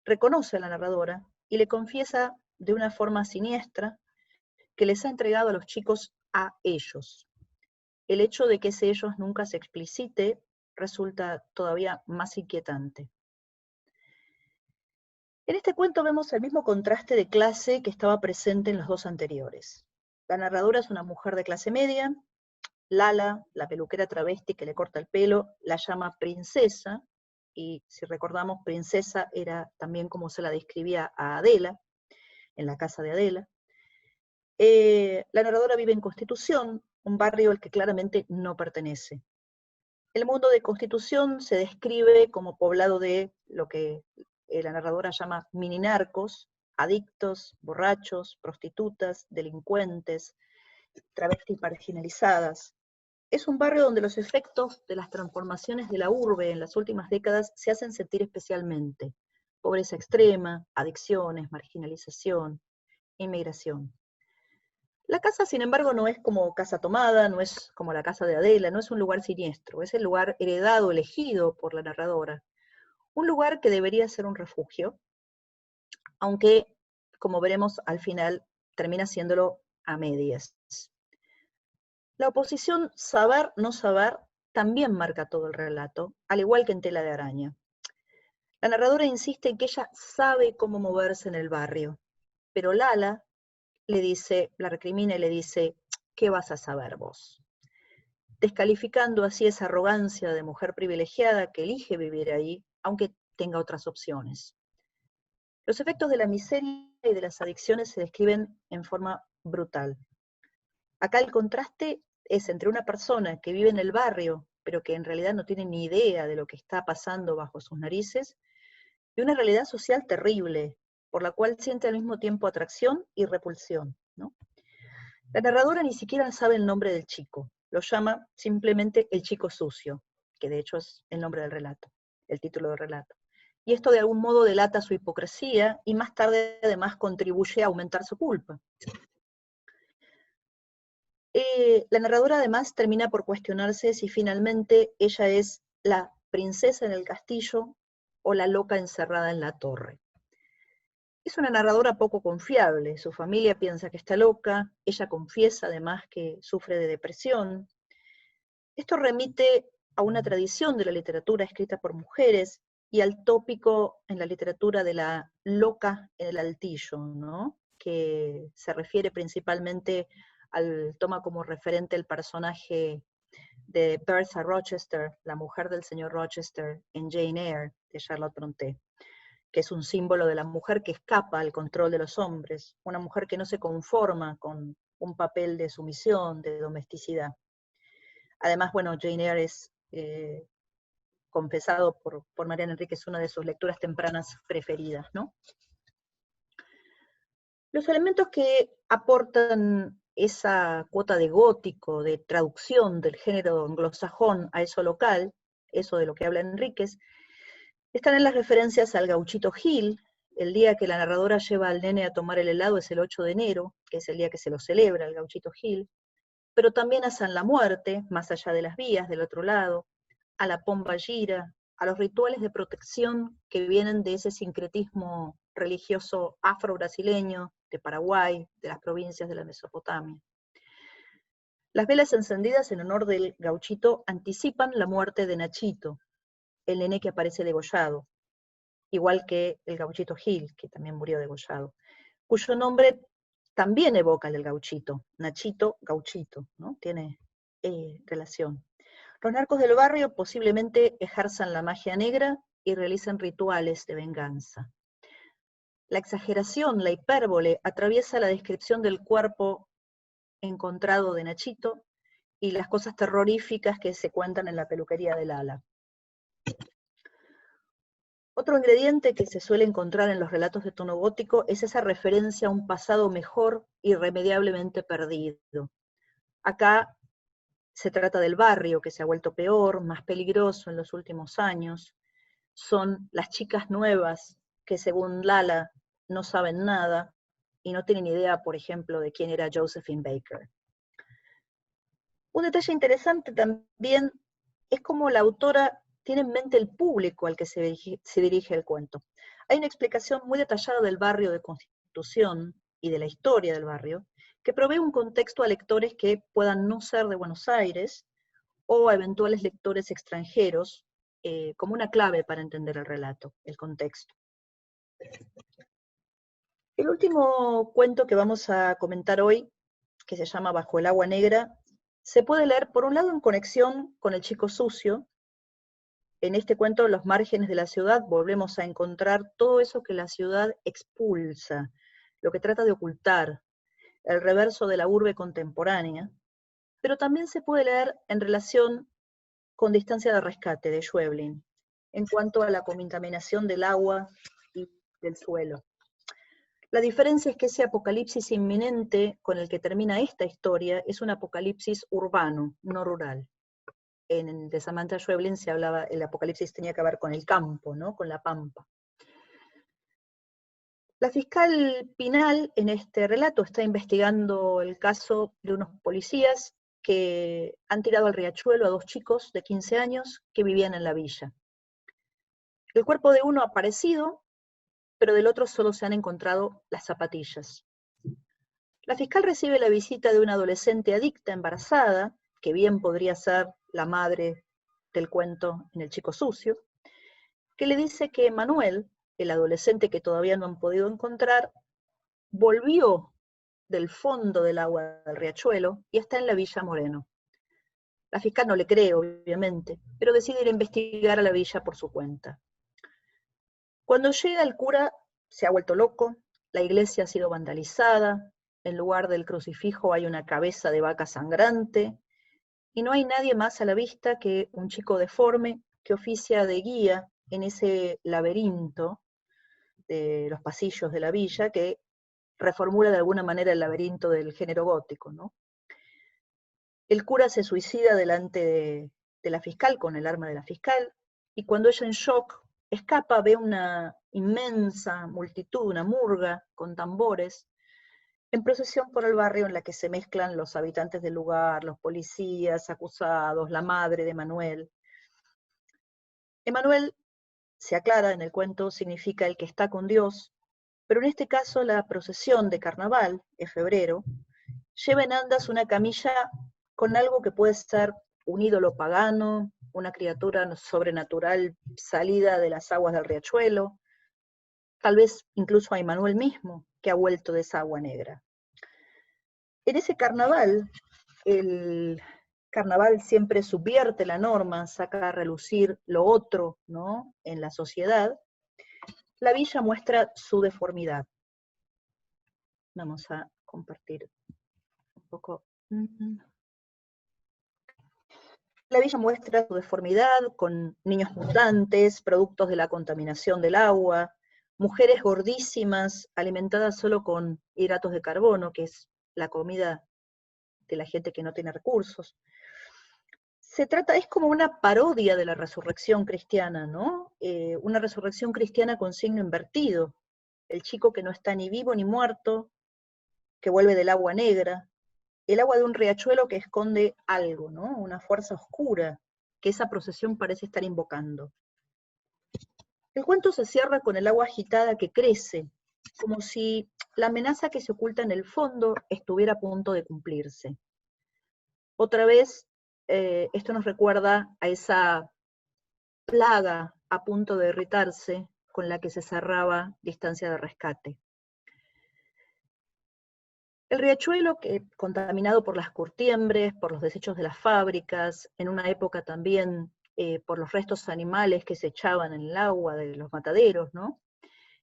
reconoce a la narradora y le confiesa de una forma siniestra que les ha entregado a los chicos a ellos. El hecho de que ese ellos nunca se explicite resulta todavía más inquietante. En este cuento vemos el mismo contraste de clase que estaba presente en los dos anteriores. La narradora es una mujer de clase media, Lala, la peluquera travesti que le corta el pelo, la llama princesa, y si recordamos, princesa era también como se la describía a Adela, en la casa de Adela. La narradora vive en Constitución, un barrio al que claramente no pertenece. El mundo de Constitución se describe como poblado de lo que la narradora llama mininarcos, adictos, borrachos, prostitutas, delincuentes, travestis marginalizadas. Es un barrio donde los efectos de las transformaciones de la urbe en las últimas décadas se hacen sentir especialmente. Pobreza extrema, adicciones, marginalización, inmigración. La casa, sin embargo, no es como Casa Tomada, no es como la casa de Adela, no es un lugar siniestro, es el lugar heredado, elegido por la narradora. Un lugar que debería ser un refugio, aunque, como veremos al final, termina siéndolo a medias. La oposición saber-no saber también marca todo el relato, al igual que en Tela de Araña. La narradora insiste en que ella sabe cómo moverse en el barrio, pero Lala le dice, la recrimina y le dice, ¿qué vas a saber vos? Descalificando así esa arrogancia de mujer privilegiada que elige vivir ahí, aunque tenga otras opciones. Los efectos de la miseria y de las adicciones se describen en forma brutal. Acá el contraste es entre una persona que vive en el barrio, pero que en realidad no tiene ni idea de lo que está pasando bajo sus narices, y una realidad social terrible, por la cual siente al mismo tiempo atracción y repulsión, ¿no? La narradora ni siquiera sabe el nombre del chico, lo llama simplemente el chico sucio, que de hecho es el nombre del relato, el título del relato. Y esto de algún modo delata su hipocresía y más tarde además contribuye a aumentar su culpa. La narradora además termina por cuestionarse si finalmente ella es la princesa en el castillo o la loca encerrada en la torre. Es una narradora poco confiable, su familia piensa que está loca, ella confiesa además que sufre de depresión. Esto remite a una tradición de la literatura escrita por mujeres y al tópico en la literatura de la loca en el altillo, ¿no? Que se refiere principalmente toma como referente el personaje de Bertha Rochester, la mujer del señor Rochester, en Jane Eyre, de Charlotte Brontë, que es un símbolo de la mujer que escapa al control de los hombres, una mujer que no se conforma con un papel de sumisión, de domesticidad. Además, bueno, Jane Eyre es confesado por Mariana Enrique, es una de sus lecturas tempranas preferidas, ¿no? Los elementos que aportan esa cuota de gótico, de traducción del género anglosajón a eso local, eso de lo que habla Enríquez, están en las referencias al Gauchito Gil. El día que la narradora lleva al nene a tomar el helado es el 8 de enero, que es el día que se lo celebra el Gauchito Gil, pero también a San la Muerte, más allá de las vías, del otro lado, a la Pomba Gira, a los rituales de protección que vienen de ese sincretismo religioso afro-brasileño, de Paraguay, de las provincias de la Mesopotamia. Las velas encendidas en honor del Gauchito anticipan la muerte de Nachito, el nene que aparece degollado, igual que el Gauchito Gil, que también murió degollado, cuyo nombre también evoca el del Gauchito, Nachito, Gauchito, ¿no? Tiene relación. Los narcos del barrio posiblemente ejerzan la magia negra y realizan rituales de venganza. La exageración, la hipérbole, atraviesa la descripción del cuerpo encontrado de Nachito y las cosas terroríficas que se cuentan en la peluquería de Lala. Otro ingrediente que se suele encontrar en los relatos de tono gótico es esa referencia a un pasado mejor, irremediablemente perdido. Acá se trata del barrio que se ha vuelto peor, más peligroso en los últimos años. Son las chicas nuevas que, según Lala, no saben nada y no tienen idea, por ejemplo, de quién era Josephine Baker. Un detalle interesante también es cómo la autora tiene en mente el público al que se dirige el cuento. Hay una explicación muy detallada del barrio de Constitución y de la historia del barrio, que provee un contexto a lectores que puedan no ser de Buenos Aires o a eventuales lectores extranjeros, como una clave para entender el relato, el contexto. El último cuento que vamos a comentar hoy, que se llama Bajo el agua negra, se puede leer por un lado en conexión con El chico sucio. En este cuento, Los márgenes de la ciudad, volvemos a encontrar todo eso que la ciudad expulsa, lo que trata de ocultar, el reverso de la urbe contemporánea, pero también se puede leer en relación con Distancia de rescate, de Schweblin, en cuanto a la contaminación del agua y del suelo. La diferencia es que ese apocalipsis inminente con el que termina esta historia es un apocalipsis urbano, no rural. En el de Samantha Schweblin se hablaba, el apocalipsis tenía que ver con el campo, ¿no? Con la pampa. La fiscal Pinal en este relato está investigando el caso de unos policías que han tirado al riachuelo a 2 chicos de 15 años que vivían en la villa. El cuerpo de uno ha aparecido, pero del otro solo se han encontrado las zapatillas. La fiscal recibe la visita de una adolescente adicta embarazada, que bien podría ser la madre del cuento en El chico sucio, que le dice que Manuel, el adolescente que todavía no han podido encontrar, volvió del fondo del agua del riachuelo y está en la Villa Moreno. La fiscal no le cree, obviamente, pero decide ir a investigar a la villa por su cuenta. Cuando llega el cura se ha vuelto loco, la iglesia ha sido vandalizada, en lugar del crucifijo hay una cabeza de vaca sangrante, y no hay nadie más a la vista que un chico deforme que oficia de guía en ese laberinto de los pasillos de la villa que reformula de alguna manera el laberinto del género gótico, ¿no? El cura se suicida delante de la fiscal con el arma de la fiscal, y cuando ella en shock escapa, ve una inmensa multitud, una murga con tambores, en procesión por el barrio en la que se mezclan los habitantes del lugar, los policías, acusados, la madre de Manuel. Emanuel, se aclara en el cuento, significa el que está con Dios, pero en este caso la procesión de carnaval, en febrero, lleva en andas una camilla con algo que puede ser un ídolo pagano, una criatura sobrenatural salida de las aguas del riachuelo, tal vez incluso a Emanuel mismo, que ha vuelto de esa agua negra. En ese carnaval, el carnaval siempre subvierte la norma, saca a relucir lo otro, ¿no?, en la sociedad. La villa muestra su deformidad. Vamos a compartir un poco. La villa muestra su deformidad con niños mutantes, productos de la contaminación del agua, mujeres gordísimas alimentadas solo con hidratos de carbono, que es la comida de la gente que no tiene recursos. Es como una parodia de la resurrección cristiana, ¿no? Una resurrección cristiana con signo invertido. El chico que no está ni vivo ni muerto, que vuelve del agua negra, el agua de un riachuelo que esconde algo, ¿no? Una fuerza oscura que esa procesión parece estar invocando. El cuento se cierra con el agua agitada que crece, como si la amenaza que se oculta en el fondo estuviera a punto de cumplirse. Otra vez, esto nos recuerda a esa plaga a punto de irritarse con la que se cerraba Distancia de rescate. El riachuelo, contaminado por las curtiembres, por los desechos de las fábricas, en una época también por los restos animales que se echaban en el agua de los mataderos, ¿no?,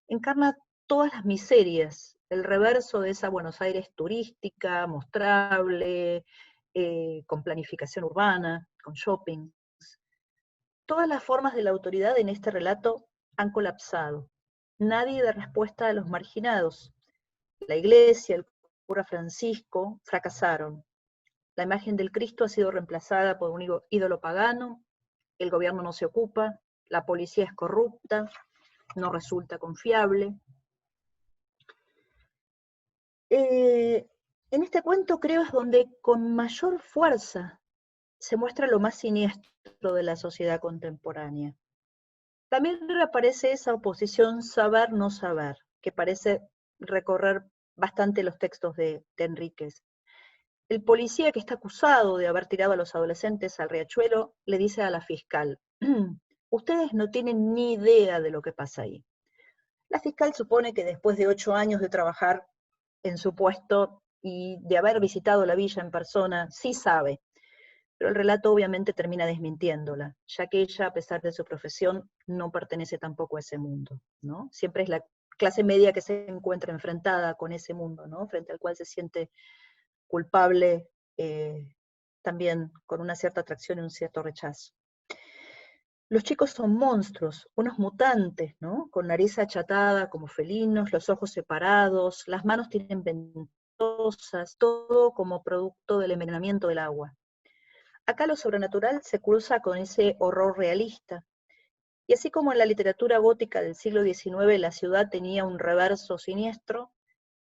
encarna todas las miserias, el reverso de esa Buenos Aires turística, mostrable, con planificación urbana, con shopping. Todas las formas de la autoridad en este relato han colapsado. Nadie da respuesta a los marginados. La iglesia, el cura Francisco, fracasaron. La imagen del Cristo ha sido reemplazada por un ídolo pagano, el gobierno no se ocupa, la policía es corrupta, no resulta confiable. En este cuento creo es donde con mayor fuerza se muestra lo más siniestro de la sociedad contemporánea. También reaparece esa oposición saber-no saber, que parece recorrer bastante los textos de Enríquez. El policía que está acusado de haber tirado a los adolescentes al riachuelo le dice a la fiscal, ustedes no tienen ni idea de lo que pasa ahí. La fiscal supone que después de 8 años de trabajar en su puesto y de haber visitado la villa en persona, sí sabe, pero el relato obviamente termina desmintiéndola, ya que ella, a pesar de su profesión, no pertenece tampoco a ese mundo, ¿no? Siempre es la clase media que se encuentra enfrentada con ese mundo, ¿no? Frente al cual se siente culpable, también con una cierta atracción y un cierto rechazo. Los chicos son monstruos, unos mutantes, ¿no? Con nariz achatada como felinos, los ojos separados, las manos tienen ventosas, todo como producto del envenenamiento del agua. Acá lo sobrenatural se cruza con ese horror realista. Y así como en la literatura gótica del siglo XIX la ciudad tenía un reverso siniestro,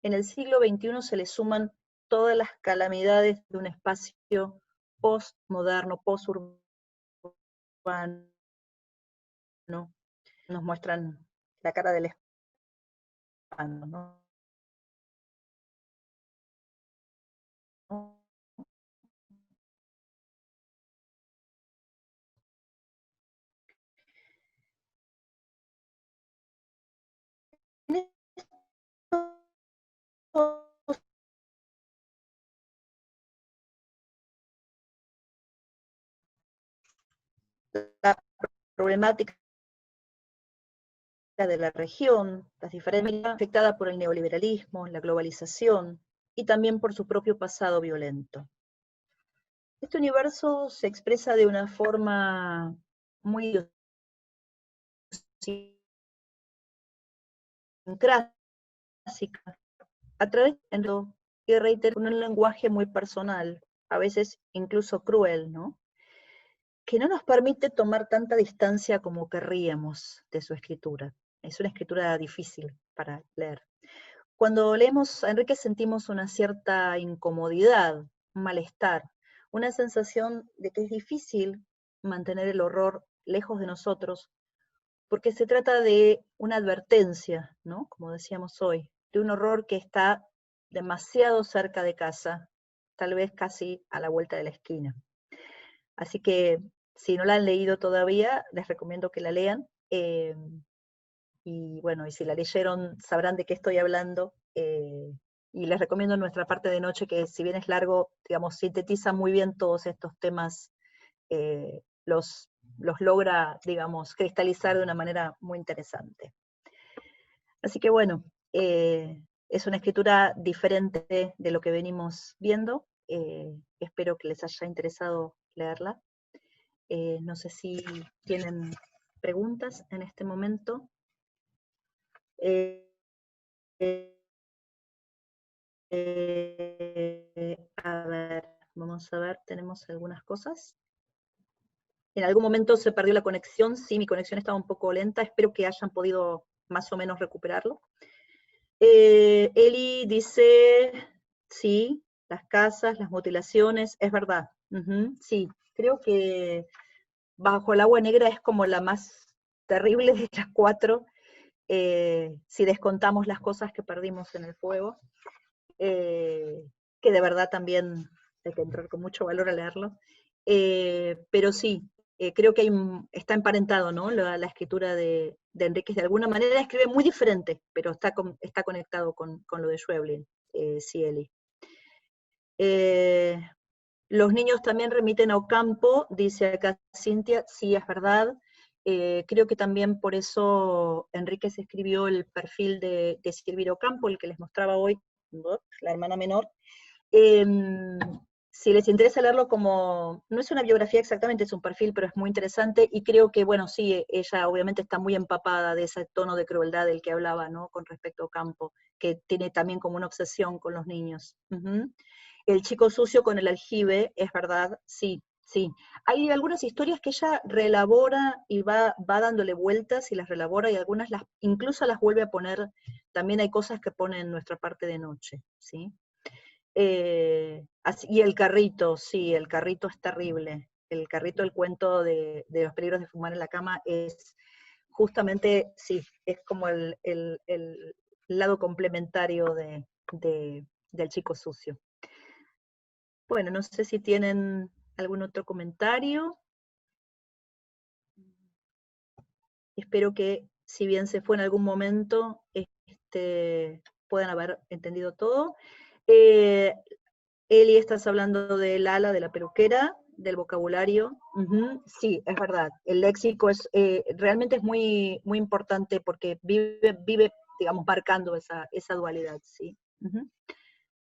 en el siglo XXI se le suman todas las calamidades de un espacio postmoderno, posturbano. Nos muestran la cara del espanto, ¿no? La problemática de la región, las diferencias afectadas por el neoliberalismo, la globalización y también por su propio pasado violento. Este universo se expresa de una forma muy idiosincrática, a través de que reitera con un lenguaje muy personal, a veces incluso cruel, ¿no? Que no nos permite tomar tanta distancia como querríamos de su escritura. Es una escritura difícil para leer. Cuando leemos a Enríquez sentimos una cierta incomodidad, un malestar, una sensación de que es difícil mantener el horror lejos de nosotros, porque se trata de una advertencia, ¿no? Como decíamos hoy, de un horror que está demasiado cerca de casa, tal vez casi a la vuelta de la esquina. Así que si no la han leído todavía, les recomiendo que la lean. Y bueno, y si la leyeron sabrán de qué estoy hablando. Y les recomiendo Nuestra parte de noche, que si bien es largo, digamos, sintetiza muy bien todos estos temas, los logra, digamos, cristalizar de una manera muy interesante. Así que bueno, es una escritura diferente de lo que venimos viendo. Espero que les haya interesado leerla. No sé si tienen preguntas en este momento. A ver, vamos a ver, tenemos algunas cosas. En algún momento se perdió la conexión, sí, mi conexión estaba un poco lenta, espero que hayan podido más o menos recuperarlo. Eli dice, sí, las casas, las mutilaciones, es verdad, sí, creo que Bajo el agua negra es como la más terrible de las 4, si descontamos las cosas que perdimos en el fuego, que de verdad también hay que entrar con mucho valor a leerlo, pero sí, creo que está emparentado, ¿no? La escritura de Enríquez, de alguna manera escribe muy diferente, pero está conectado con lo de Schweblin, Cieli. Los niños también remiten a Ocampo, dice acá Cintia, sí, es verdad. Creo que también por eso Enríquez escribió el perfil de Silvia Ocampo, el que les mostraba hoy, la hermana menor. Si les interesa leerlo como, no es una biografía exactamente, es un perfil, pero es muy interesante, y creo que, bueno, sí, ella obviamente está muy empapada de ese tono de crueldad del que hablaba, ¿no? Con respecto a Ocampo, que tiene también como una obsesión con los niños. El chico sucio con el aljibe, es verdad, sí, sí. Hay algunas historias que ella reelabora y va dándole vueltas y las reelabora, y algunas incluso las vuelve a poner. También hay cosas que pone en Nuestra parte de noche, ¿sí? Y el carrito, sí, el carrito es terrible. El carrito, el cuento de los peligros de fumar en la cama es justamente, sí, es como el lado complementario del chico sucio. Bueno, no sé si tienen algún otro comentario. Espero que, si bien se fue en algún momento, puedan haber entendido todo. Eli, estás hablando del ala, de la peluquera, del vocabulario. Sí, es verdad. El léxico realmente es muy, muy importante porque vive, digamos, marcando esa dualidad, ¿sí?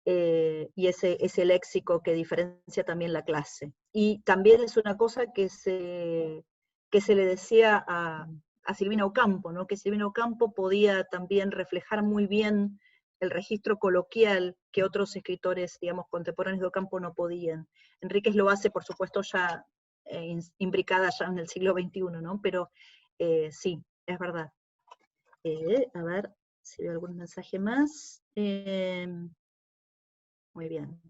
Y ese léxico que diferencia también la clase. Y también es una cosa que se le decía a Silvina Ocampo, ¿no? Que Silvina Ocampo podía también reflejar muy bien el registro coloquial que otros escritores, digamos, contemporáneos de Ocampo no podían. Enríquez lo hace, por supuesto, ya imbricada ya en el siglo XXI, ¿no? Pero sí, es verdad. A ver si veo algún mensaje más. Muy bien.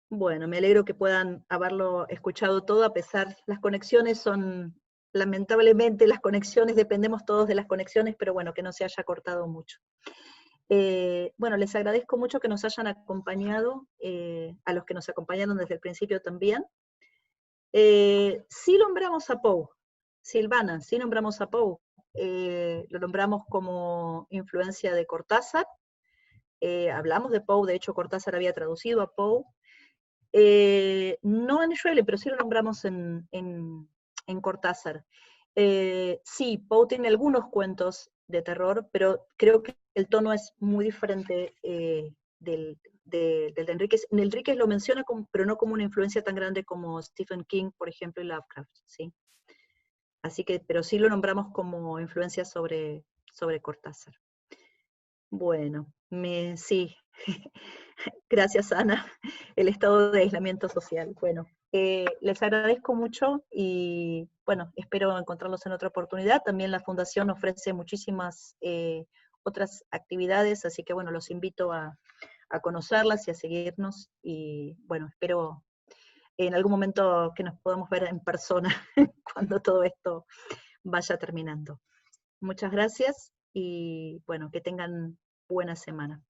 Bueno, me alegro que puedan haberlo escuchado todo, a pesar, las conexiones son, lamentablemente las conexiones, dependemos todos de las conexiones, pero bueno, que no se haya cortado mucho. Bueno, les agradezco mucho que nos hayan acompañado, a los que nos acompañaron desde el principio también. Sí nombramos a Poe, Silvana, sí nombramos a Poe, lo nombramos como influencia de Cortázar, hablamos de Poe, de hecho Cortázar había traducido a Poe, no en Schwelle, pero sí lo nombramos en Cortázar. Sí, Poe tiene algunos cuentos de terror, pero creo que el tono es muy diferente del de Enríquez. En Enríquez lo menciona, pero no como una influencia tan grande como Stephen King, por ejemplo, y Lovecraft, ¿sí? Así que, pero sí lo nombramos como influencia sobre Cortázar. Bueno, sí. Gracias, Ana. El estado de aislamiento social. Bueno, les agradezco mucho y, bueno, espero encontrarlos en otra oportunidad. También la Fundación ofrece muchísimas otras actividades, así que, bueno, los invito a conocerlas y a seguirnos. Y, bueno, espero en algún momento que nos podamos ver en persona cuando todo esto vaya terminando. Muchas gracias y, bueno, que tengan buena semana.